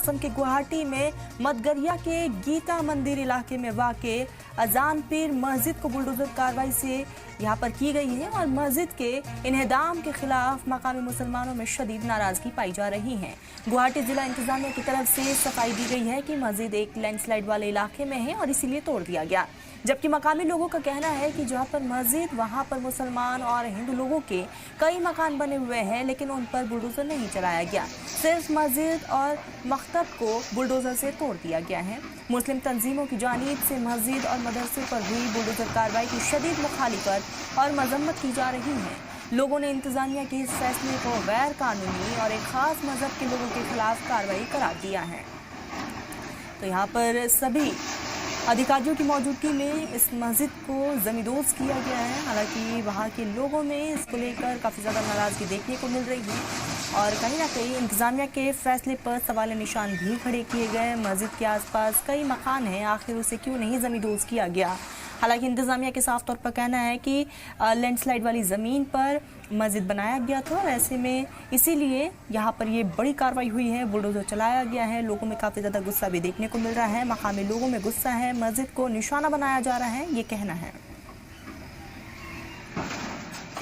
असम के गुवाहाटी में मदगरिया के गीता मंदिर इलाके में वाक़े अजान पीर मस्जिद को बुलडोजर कार्रवाई से यहाँ पर की गई है और मस्जिद के इन्हदाम के खिलाफ मकामी मुसलमानों में शदीद नाराजगी पाई जा रही है। गुवाहाटी जिला इंतजामिया की तरफ से सफाई दी गई है कि मस्जिद एक लैंडस्लाइड वाले इलाके में है और इसीलिए तोड़ दिया गया, जबकि मकामी लोगों का कहना है कि जहाँ पर मस्जिद वहाँ पर मुसलमान और हिंदू लोगों के कई मकान बने हुए हैं, लेकिन उन पर बुलडोजर नहीं चलाया गया, सिर्फ मस्जिद और मकतब को बुलडोजर से तोड़ दिया गया है। मुस्लिम तंजीमों की जानिब से मस्जिद और मदरसे पर हुई बुलडोजर कार्रवाई की शदीद मुखालिफत और मजम्मत की जा रही है। लोगों ने इंतजामिया के इस फैसले को गैर कानूनी और एक खास मजहब के लोगों के खिलाफ कार्रवाई करार दिया है। तो यहाँ पर सभी अधिकारियों की मौजूदगी में इस मस्जिद को जमींदोज किया गया है। हालांकि वहाँ के लोगों में इसको लेकर काफ़ी ज़्यादा नाराज़गी देखने को मिल रही है और कहीं ना कहीं इंतज़ामिया के फैसले पर सवाल निशान भी खड़े किए गए। मस्जिद के आसपास कई मकान हैं, आखिर उसे क्यों नहीं जमींदोज किया गया। हालांकि इंतज़ामिया के साफ तौर पर कहना है कि लैंडस्लाइड वाली ज़मीन पर मस्जिद बनाया गया था और ऐसे में इसीलिए यहाँ पर ये बड़ी कार्रवाई हुई है, बुलडोजर चलाया गया है। लोगों में काफ़ी ज़्यादा गुस्सा भी देखने को मिल रहा है, मकामी लोगों में गुस्सा है, मस्जिद को निशाना बनाया जा रहा है, ये कहना है।